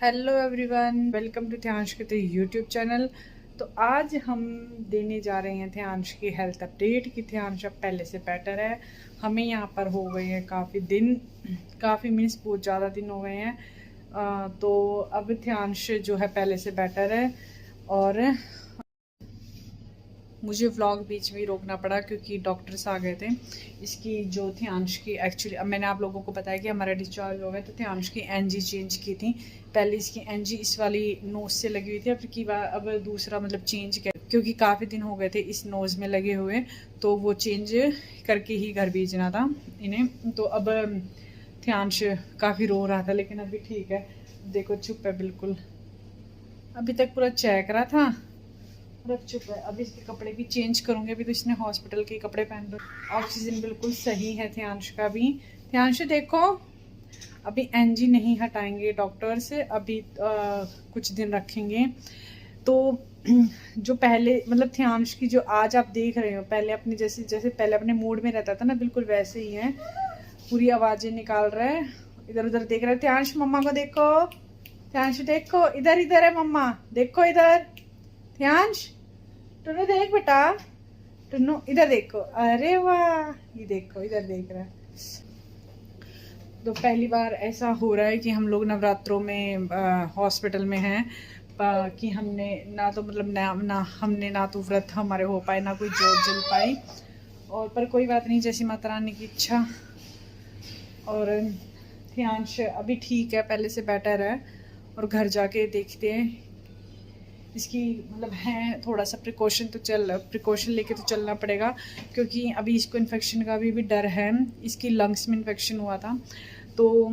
Hello everyone, welcome to ध्यांश के YouTube channel. तो आज हम देने जा रहे हैं ध्यांश की हेल्थ अपडेट कि ध्यांश अब पहले से बेटर है। हमें यहाँ पर हो गए हैं काफ़ी मीन्स बहुत ज़्यादा दिन हो गए हैं। तो अब ध्यांश जो है पहले से बेटर है। और मुझे व्लॉग बीच में ही रोकना पड़ा क्योंकि डॉक्टर्स आ गए थे। इसकी जो ध्यांश की एक्चुअली अब मैंने आप लोगों को बताया कि हमारा डिस्चार्ज हो गया, तो ध्यांश की एनजी चेंज की थी। पहले इसकी एनजी इस वाली नोज से लगी हुई थी, अब दूसरा मतलब चेंज कर, क्योंकि काफ़ी दिन हो गए थे इस नोज़ में लगे हुए, तो वो चेंज करके ही घर भेजना था इन्हें। तो अब ध्यांश काफ़ी रो रहा था लेकिन अभी ठीक है। देखो चुप है बिल्कुल, अभी तक पूरा चेक रहा था, रख चुका है। अभी इसके कपड़े भी चेंज करूंगे। अभी तो इसने हॉस्पिटल के कपड़े पहन रखे। ऑक्सीजन बिल्कुल सही है ध्यांश का भी। ध्यांश देखो, अभी एनजी नहीं हटाएंगे डॉक्टर से, अभी कुछ दिन रखेंगे। तो जो पहले मतलब ध्यांश की जो आज आप देख रहे हो, पहले अपनी जैसे पहले अपने मूड में रहता था ना, बिल्कुल वैसे ही है। पूरी आवाजें निकाल रहा है, इधर उधर देख रहा है। ध्यांश मम्मा को देखो, ध्यांश देखो, इधर इधर है मम्मा, देखो इधर। ध्यांश टुन्नू देख बेटा, टुन्नू इधर देखो, अरे वाह, ये देखो इधर देख रहा है। तो पहली बार ऐसा हो रहा है कि हम लोग नवरात्रों में हॉस्पिटल में हैं कि हमने ना तो मतलब ना हमने ना तो व्रत हमारे हो पाए, ना कोई जोत जल पाई। और पर कोई बात नहीं, जैसी माता रानी की इच्छा। और ध्यांश अभी ठीक है, पहले से बेटर है। और घर जाके देखते हैं इसकी मतलब है थोड़ा सा प्रिकॉशन लेके तो चलना पड़ेगा, क्योंकि अभी इसको इन्फेक्शन का भी डर है। इसकी लंग्स में इन्फेक्शन हुआ था, तो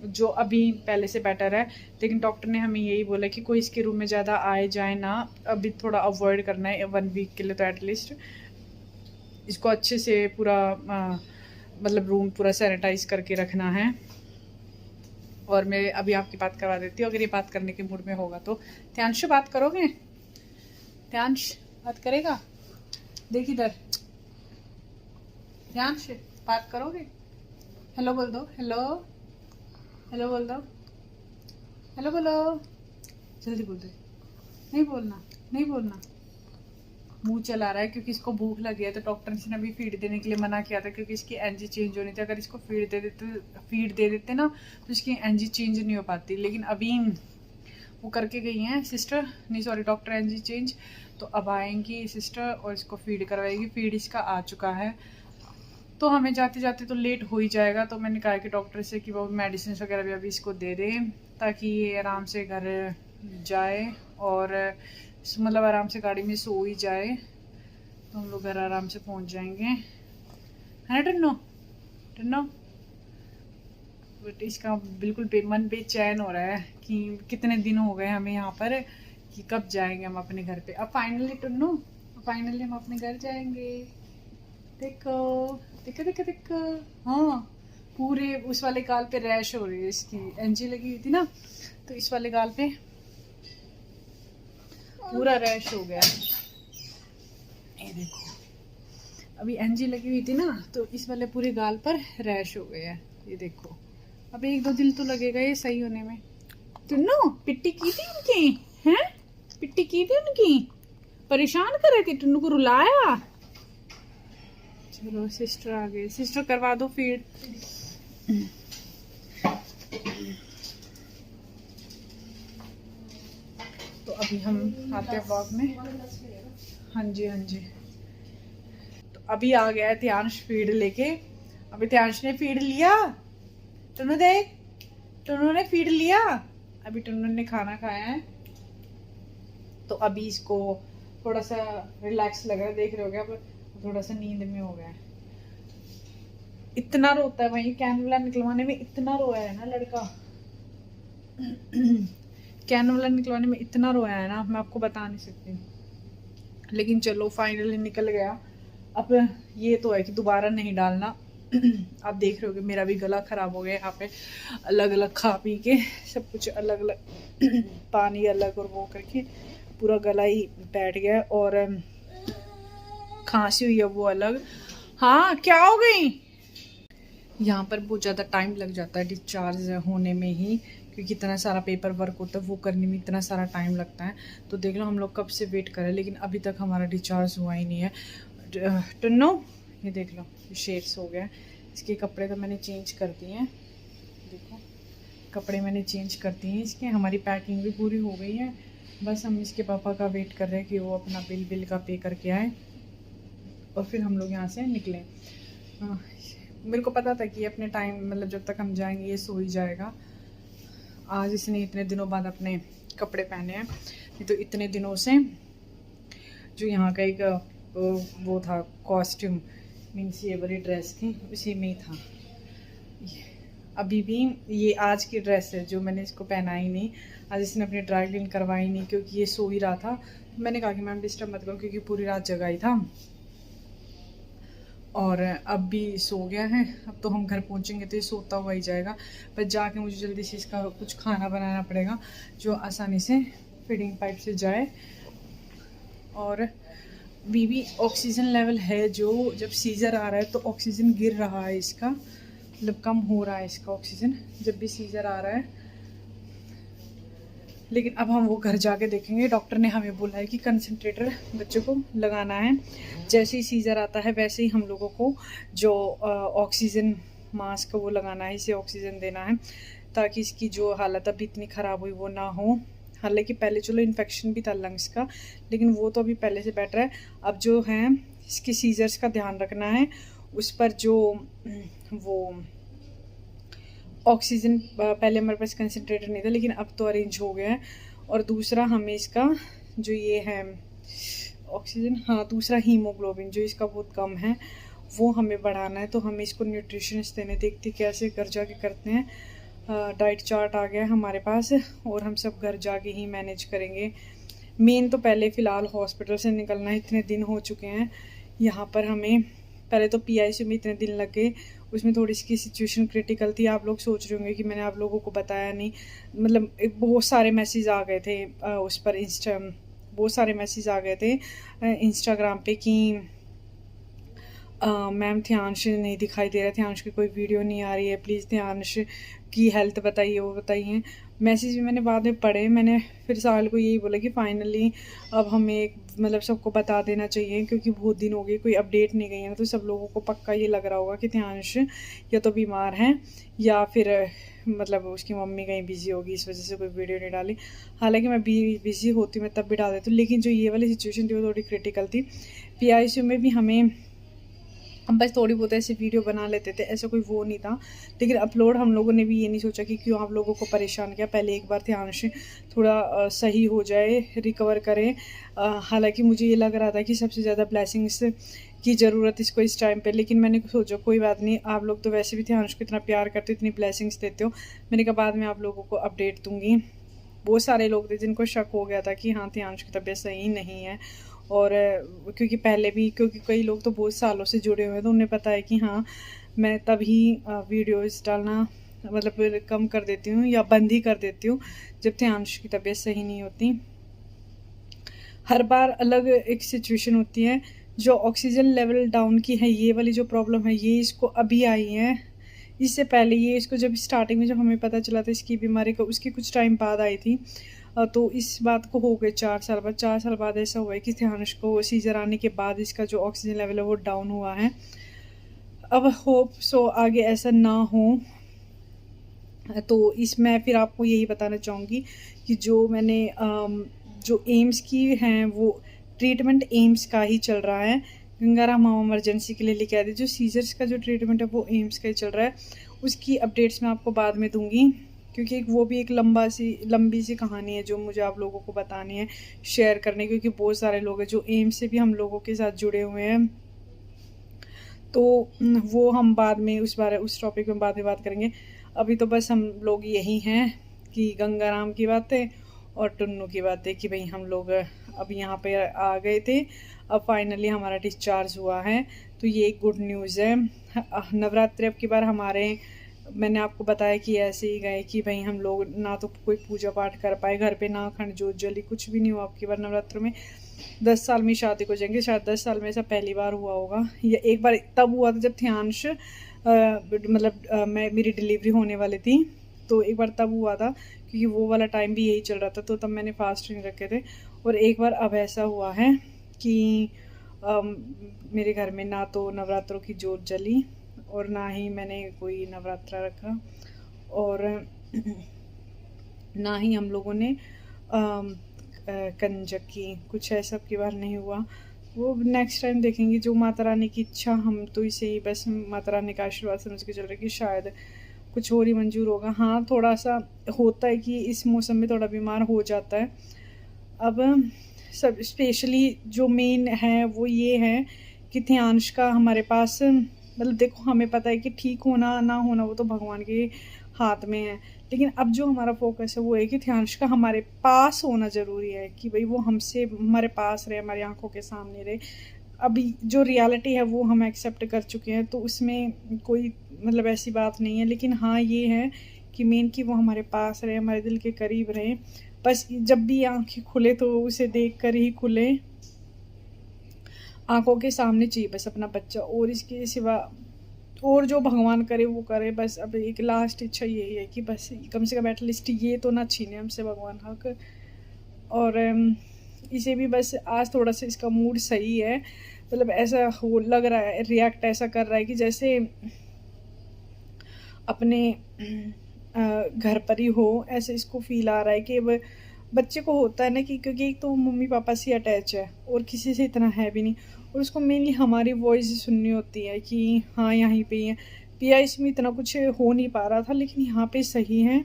जो अभी पहले से बेटर है। लेकिन डॉक्टर ने हमें यही बोला कि कोई इसके रूम में ज़्यादा आए जाए ना, अभी थोड़ा अवॉइड करना है 1 वीक के लिए। तो एटलीस्ट इसको अच्छे से पूरा मतलब रूम पूरा सैनिटाइज करके रखना है। और मैं अभी आपकी बात करवा देती हूँ, अगर ये बात करने के मूड में होगा तो। ध्यांश बात करोगे? ध्यांश बात करेगा? देख इधर, ध्यांश बात करोगे? हेलो बोल दो, हेलो हेलो बोल दो, हेलो बोलो, जल्दी बोल दो। नहीं बोलना, नहीं बोलना। मुंह चला रहा है क्योंकि इसको भूख लगी है। तो डॉक्टर ने अभी फीड देने के लिए मना किया था, क्योंकि इसकी एनजी चेंज होनी थी। अगर इसको फीड दे देते ना तो इसकी एनजी चेंज नहीं हो पाती। लेकिन अभी वो करके गई हैं सिस्टर, नहीं सॉरी डॉक्टर, एनजी चेंज। तो अब आएंगी सिस्टर और इसको फीड करवाएगी। फीड इसका आ चुका है, तो हमें जाते जाते तो लेट हो ही जाएगा। तो मैंने कहा कि डॉक्टर से कि वो मेडिसिन वगैरह भी अभी इसको दे दें, ताकि ये आराम से घर जाए और मतलब आराम से गाड़ी में सो ही जाए, तो हम लोग घर आराम से पहुंच जाएंगे, है ना टन्नो? टन्नो बट इसका बिल्कुल मन बेचैन हो रहा है कि कितने दिन हो गए हमें यहाँ पर, कि कब जाएंगे हम अपने घर पे। अब फाइनली टन्नो, फाइनली हम अपने घर जाएंगे। देखो देखो देखो देखो, हाँ पूरे उस वाले गाल पे रैश हो रही है। इसकी एनजी लगी हुई थी ना, तो इस वाले गाल पे पूरा रैश हो गया। ये देखो, अभी एनजी लगी हुई थी ना, तो इस वाले पूरे गाल पर रैश हो गया है। ये देखो, अब 1-2 दिन तो लगेगा ये सही होने में। टुन्नू पिट्टी की थी उनकी, हैं? पिट्टी की थी उनकी, परेशान कर रहे थे, टुन्नू को रुलाया। चलो सिस्टर आ गई, सिस्टर करवा दो फीड। तो अभी हम आते हैं ब्लॉग में। हाँ जी हाँ जी। तो अभी आ गया है ध्यांश फीड लेके। अभी ध्यांश ने फीड लिया, टुन्नू देख, टुन्नू ने फीड लिया। अभी टुन्नू ने खाना खाया है, तो अभी इसको थोड़ा सा रिलैक्स लग रहा है। देख रहे हो क्या, अब थोड़ा सा नींद में हो गया है। इतना रोता है भाई, कैनुला निकलवाने में इतना रोया है ना लड़का। कैनुला निकलवाने में इतना रोया है ना, मैं आपको बता नहीं सकती। लेकिन चलो फाइनली निकल गया। अब ये तो है कि दोबारा नहीं डालना। आप देख रहे हो कि मेरा भी गला खराब हो गया यहाँ पे, अलग अलग खा पी के, सब कुछ अलग अलग पानी अलग और वो करके पूरा गला ही बैठ गया। और खांसी हुई है वो अलग। हाँ क्या हो गई? यहाँ पर बहुत ज़्यादा टाइम लग जाता है डिस्चार्ज होने में ही, क्योंकि इतना सारा पेपर वर्क होता है, वो करने में इतना सारा टाइम लगता है। तो देख लो हम लोग कब से वेट कर रहे हैं, लेकिन अभी तक हमारा डिस्चार्ज हुआ ही नहीं है। टन्नो ये देख लो, शेड्स हो गया। इसके कपड़े तो मैंने चेंज कर दिए हैं, देखो कपड़े मैंने चेंज कर दिए हैं इसके। हमारी पैकिंग भी पूरी हो गई है, बस हम इसके पापा का वेट कर रहे हैं कि वो अपना बिल का पे करके आए और फिर हम लोग यहाँ से निकलें। मेरे को पता था कि अपने टाइम मतलब जब तक हम जाएंगे ये सो ही जाएगा। आज इसने इतने दिनों बाद अपने कपड़े पहने हैं, नहीं तो इतने दिनों से जो यहाँ का एक वो था कॉस्ट्यूम, मीन्स ये वाली ड्रेस थी, उसी में ही था। अभी भी ये आज की ड्रेस है जो मैंने इसको पहना ही नहीं। आज इसने अपनी ड्राई क्लीन करवाई नहीं क्योंकि ये सो ही रहा था। मैंने कहा कि मैम डिस्टर्ब मत करो क्योंकि पूरी रात जगा ही था और अब भी सो गया है। अब तो हम घर पहुंचेंगे तो ये सोता हुआ ही जाएगा, पर जाके मुझे जल्दी से इसका कुछ खाना बनाना पड़ेगा जो आसानी से फीडिंग पाइप से जाए। और बीबी ऑक्सीजन लेवल है जो जब सीज़र आ रहा है तो ऑक्सीजन गिर रहा है इसका, मतलब कम हो रहा है इसका ऑक्सीजन जब भी सीज़र आ रहा है। लेकिन अब हम वो घर जाके देखेंगे। डॉक्टर ने हमें बोला है कि कंसंट्रेटर बच्चों को लगाना है, जैसे ही सीज़र आता है वैसे ही हम लोगों को जो ऑक्सीजन मास्क वो लगाना है, इसे ऑक्सीजन देना है ताकि इसकी जो हालत अभी इतनी ख़राब हुई वो ना हो। हालांकि पहले चलो इन्फेक्शन भी था लंग्स का, लेकिन वो तो अभी पहले से बेटर है। अब जो है इसके सीजर्स का ध्यान रखना है, उस पर जो वो ऑक्सीजन पहले हमारे पास कंसंट्रेटर नहीं था लेकिन अब तो अरेंज हो गया है। और दूसरा हमें इसका जो ये है ऑक्सीजन, हाँ दूसरा हीमोग्लोबिन जो इसका बहुत कम है वो हमें बढ़ाना है। तो हमें इसको न्यूट्रिशनिस्ट देने, देखते कैसे घर जाके करते हैं। डाइट चार्ट आ गया है हमारे पास और हम सब घर जाके ही मैनेज करेंगे। मेन तो पहले फ़िलहाल हॉस्पिटल से निकलना है, इतने दिन हो चुके हैं यहाँ पर। हमें पहले तो PICU में इतने दिन लगे, उसमें थोड़ी सी सिचुएशन क्रिटिकल थी। आप लोग सोच रहे होंगे कि मैंने आप लोगों को बताया नहीं, मतलब बहुत सारे मैसेज आ गए थे उस पर बहुत सारे मैसेज आ गए थे इंस्टाग्राम पे कि मैम ध्यांश नहीं दिखाई दे रहा, ध्यांश की कोई वीडियो नहीं आ रही है, प्लीज़ ध्यांश की हेल्थ बताइए, वो बताइए। मैसेज भी मैंने बाद में पढ़े, मैंने फिर साल को यही बोला कि फाइनली अब हमें मतलब सबको बता देना चाहिए क्योंकि बहुत दिन हो गए कोई अपडेट नहीं गई है ना, तो सब लोगों को पक्का ये लग रहा होगा कि ध्यांश या तो बीमार हैं या फिर मतलब उसकी मम्मी कहीं बिजी होगी, इस वजह से कोई वीडियो नहीं डाली। हालांकि मैं बिजी होती मैं तब भी डाल देती हूँ, लेकिन जो ये वाली सिचुएशन थी वो थोड़ी क्रिटिकल थी। PICU में भी हमें हम बस थोड़ी बहुत ऐसी वीडियो बना लेते थे, ऐसा कोई वो नहीं था। लेकिन अपलोड हम लोगों ने भी ये नहीं सोचा कि क्यों आप लोगों को परेशान किया, पहले एक बार ध्यान से थोड़ा सही हो जाए, रिकवर करें। हालांकि मुझे ये लग रहा था कि सबसे ज़्यादा ब्लेसिंग्स की ज़रूरत इसको इस टाइम पे, लेकिन मैंने सोचा कोई बात नहीं, आप लोग तो वैसे भी ध्यान को इतना प्यार करते हो, इतनी ब्लेसिंग्स देते हो। मैंने कहा बाद में आप लोगों को अपडेट दूँगी। बहुत सारे लोग थे जिनको शक हो गया था कि हाँ ध्यांश की तबीयत सही नहीं है, और क्योंकि पहले भी क्योंकि कई लोग तो बहुत सालों से जुड़े हुए हैं तो उन्हें पता है कि हाँ मैं तभी वीडियोस डालना मतलब कम कर देती हूँ या बंद ही कर देती हूँ जब ध्यांश की तबीयत सही नहीं होती। हर बार अलग एक सिचुएशन होती है। जो ऑक्सीजन लेवल डाउन की है, ये वाली जो प्रॉब्लम है ये इसको अभी आई है, इससे पहले ये इसको जब स्टार्टिंग में जब हमें पता चला था इसकी बीमारी का, उसकी कुछ टाइम बाद आई थी। तो इस बात को हो गए 4 साल बाद। 4 साल बाद ऐसा हुआ है कि ध्यांश को सीजर आने के बाद इसका जो ऑक्सीजन लेवल है वो डाउन हुआ है। अब होप सो आगे ऐसा ना हो। तो इसमें फिर आपको यही बताना चाहूँगी कि जो मैंने जो एम्स की हैं वो ट्रीटमेंट एम्स का ही चल रहा है। गंगाराम हम इमरजेंसी के लिए लेके आए थे, जो सीजर्स का जो ट्रीटमेंट है वो एम्स का ही चल रहा है। उसकी अपडेट्स मैं आपको बाद में दूंगी क्योंकि वो भी एक लंबी सी कहानी है जो मुझे आप लोगों को बतानी है, शेयर करने, क्योंकि बहुत सारे लोग हैं जो एम्स से भी हम लोगों के साथ जुड़े हुए हैं। तो वो हम बाद में उस टॉपिक में बाद में बात करेंगे। अभी तो बस हम लोग यही हैं कि गंगाराम की बातें और टुन्नू की बातें कि भाई हम लोग अब यहाँ पे आ गए थे, अब फाइनली हमारा डिस्चार्ज हुआ है। तो ये एक गुड न्यूज़ है। नवरात्रि अब की बार हमारे, मैंने आपको बताया कि ऐसे ही गए कि भाई हम लोग ना तो कोई पूजा पाठ कर पाए घर पे, ना अखंड जोत जली, कुछ भी नहीं हुआ आपकी बार नवरात्र में। 10 साल में शादी को जाएंगे, शायद 10 साल में ऐसा पहली बार हुआ होगा। या एक बार तब हुआ था जब ध्यांश मेरी डिलीवरी होने वाली थी, तो एक बार तब हुआ था क्योंकि वो वाला टाइम भी यही चल रहा था, तो तब मैंने फास्ट नहीं रखे थे। और एक बार अब ऐसा हुआ है कि मेरे घर में ना तो नवरात्रों की जोत जली और ना ही मैंने कोई नवरात्रा रखा, और ना ही हम लोगों ने कंजक की, कुछ ऐसा की बार नहीं हुआ। वो नेक्स्ट टाइम देखेंगे, जो माता रानी की इच्छा, हम तो इसे ही बस माता रानी का आशीर्वाद समझ के चल रहे कि शायद कुछ और ही मंजूर होगा। हाँ, थोड़ा सा होता है कि इस मौसम में थोड़ा बीमार हो जाता है। अब सब स्पेशली जो मेन है वो ये है कि ध्यांश का हमारे पास, मतलब देखो हमें पता है कि ठीक होना ना होना वो तो भगवान के हाथ में है, लेकिन अब जो हमारा फोकस है वो है कि ध्यांश का हमारे पास होना ज़रूरी है, कि भाई वो हमसे हमारे पास रहे, हमारी आंखों के सामने रहे। अभी जो रियलिटी है वो हम एक्सेप्ट कर चुके हैं, तो उसमें कोई मतलब ऐसी बात नहीं है। लेकिन हाँ ये है कि मेन कि वो हमारे पास रहे, हमारे दिल के करीब रहे। बस जब भी आंखें खुले तो उसे देख कर ही खुले, आंखों के सामने चाहिए बस अपना बच्चा, और इसके सिवा और जो भगवान करे वो करे। बस अब एक लास्ट इच्छा यही है कि बस कम से कम एटलीस्ट ये तो ना छीने हमसे भगवान हक। और इसे भी बस आज थोड़ा सा इसका मूड सही है, मतलब ऐसा हो लग रहा है, रिएक्ट ऐसा कर रहा है कि जैसे अपने घर पर ही हो, ऐसे इसको फील आ रहा है कि अब बच्चे को होता है ना कि क्योंकि एक तो मम्मी पापा से अटैच है और किसी से इतना है भी नहीं, और उसको मेनली हमारी वॉइस सुननी होती है कि हाँ यहीं पे ही है। PIC में इतना कुछ हो नहीं पा रहा था, लेकिन यहाँ पे सही है।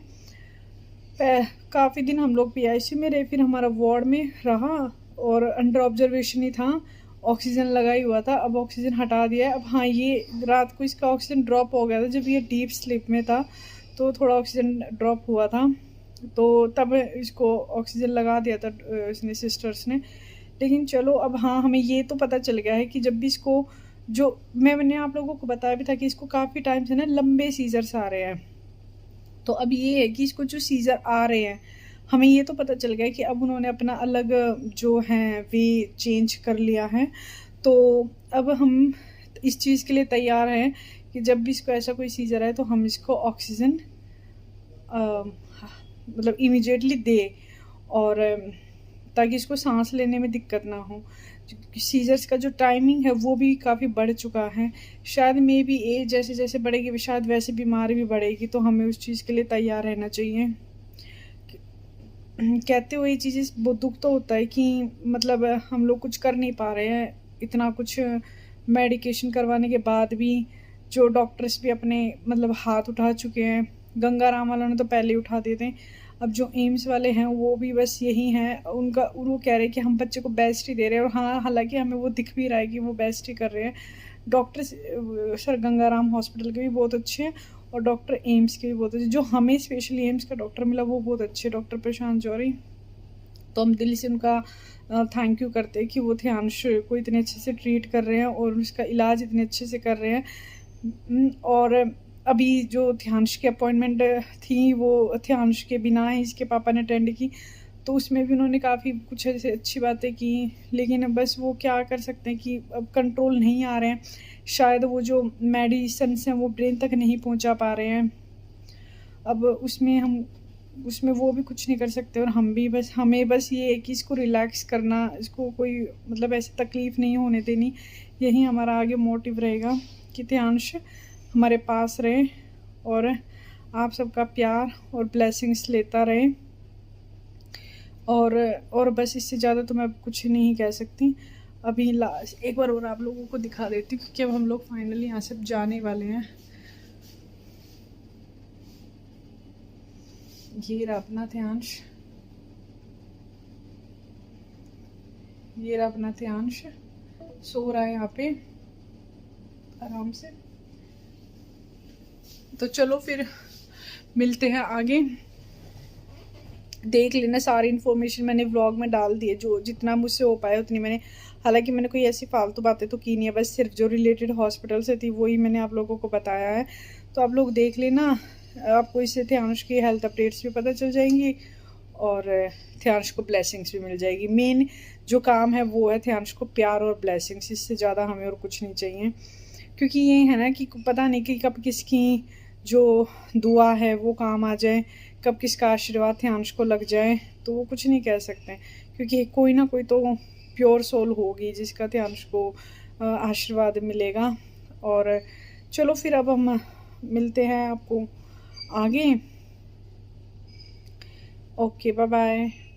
काफ़ी दिन हम लोग PIC में रहे, फिर हमारा वार्ड में रहा और अंडर ऑब्जर्वेशन ही था, ऑक्सीजन लगा ही हुआ था। अब ऑक्सीजन हटा दिया है। अब हाँ, ये रात को इसका ऑक्सीजन ड्रॉप हो गया था, जब ये डीप स्लीप में था तो थोड़ा ऑक्सीजन ड्रॉप हुआ था, तो तब इसको ऑक्सीजन लगा दिया था इसने, सिस्टर्स ने। लेकिन चलो अब हाँ, हमें ये तो पता चल गया है कि जब भी इसको, जो मैंने आप लोगों को बताया भी था कि इसको काफ़ी टाइम से ना लंबे सीजर्स आ रहे हैं, तो अब ये है कि इसको जो सीज़र आ रहे हैं, हमें ये तो पता चल गया कि अब उन्होंने अपना अलग जो है वे चेंज कर लिया है। तो अब हम इस चीज़ के लिए तैयार हैं कि जब भी इसको ऐसा कोई सीज़र है तो हम इसको ऑक्सीजन मतलब इमीडिएटली दे, और ताकि इसको सांस लेने में दिक्कत ना हो। सीजर्स का जो टाइमिंग है वो भी काफ़ी बढ़ चुका है, शायद मे बी एज जैसे जैसे बढ़ेगी शायद वैसे बीमारी भी बढ़ेगी, तो हमें उस चीज़ के लिए तैयार रहना चाहिए। कहते हुए ये चीज़ें बहुत दुख तो होता है कि मतलब हम लोग कुछ कर नहीं पा रहे हैं, इतना कुछ मेडिकेशन करवाने के बाद भी जो डॉक्टर्स भी अपने मतलब हाथ उठा चुके हैं। गंगाराम वालों ने तो पहले ही उठा दिए थे, अब जो एम्स वाले हैं वो भी बस यही हैं, उनका वो कह रहे हैं कि हम बच्चे को बेस्ट ही दे रहे हैं। और हाँ, हालांकि हमें वो दिख भी रहा है कि वो बेस्ट ही कर रहे हैं। डॉक्टर सर गंगाराम हॉस्पिटल के भी बहुत अच्छे हैं और डॉक्टर एम्स के भी बहुत अच्छे। जो हमें स्पेशली एम्स का डॉक्टर मिला वो बहुत अच्छे, डॉक्टर प्रशांत जौहरी, तो हम दिल से उनका थैंक यू करते हैं कि वो ध्यांश को इतने अच्छे से ट्रीट कर रहे हैं और उसका इलाज इतने अच्छे से कर रहे हैं। और अभी जो ध्यांश की अपॉइंटमेंट थी वो ध्यांश के बिना ही इसके पापा ने अटेंड की, तो उसमें भी उन्होंने काफ़ी कुछ ऐसे अच्छी बातें की। लेकिन बस वो क्या कर सकते हैं कि अब कंट्रोल नहीं आ रहे हैं, शायद वो जो मेडिसिन हैं वो ब्रेन तक नहीं पहुंचा पा रहे हैं। अब उसमें वो भी कुछ नहीं कर सकते, और हमें बस ये है कि इसको रिलैक्स करना, इसको कोई मतलब ऐसी तकलीफ़ नहीं होने देनी, यही हमारा आगे मोटिव रहेगा कि ध्यांश हमारे पास रहे और आप सबका प्यार और ब्लेसिंग्स लेता रहे। और बस इससे ज़्यादा तो मैं कुछ नहीं कह सकती। अभी लास्ट एक बार और आप लोगों को दिखा देती हूँ क्योंकि अब हम लोग फाइनली यहाँ से जाने वाले हैं। ये रहा अपना ध्यांश, ये रहा अपना ध्यांश सो रहा है यहाँ पे आराम से। तो चलो फिर मिलते हैं आगे। देख लेना, सारी इन्फॉर्मेशन मैंने व्लॉग में डाल दी है, जो जितना मुझसे हो पाया उतनी मैंने। हालांकि मैंने कोई ऐसी फालतू बातें तो की नहीं है, बस सिर्फ जो रिलेटेड हॉस्पिटल से थी वही मैंने आप लोगों को बताया है। तो आप लोग देख लेना, आपको इससे ध्यांश की हेल्थ अपडेट्स भी पता चल जाएंगी और ध्यांश को ब्लेसिंग्स भी मिल जाएगी। मेन जो काम है वो है ध्यांश को प्यार और ब्लेसिंग्स, इससे ज़्यादा हमें और कुछ नहीं चाहिए। क्योंकि ये है ना कि पता नहीं कि कब किसकी जो दुआ है वो काम आ जाए, कब किसका आशीर्वाद ध्यांश को लग जाए तो वो कुछ नहीं कह सकते, क्योंकि कोई ना कोई तो प्योर सोल होगी जिसका ध्यांश को आशीर्वाद मिलेगा। और चलो फिर अब हम मिलते हैं आपको आगे। Okay, bye bye.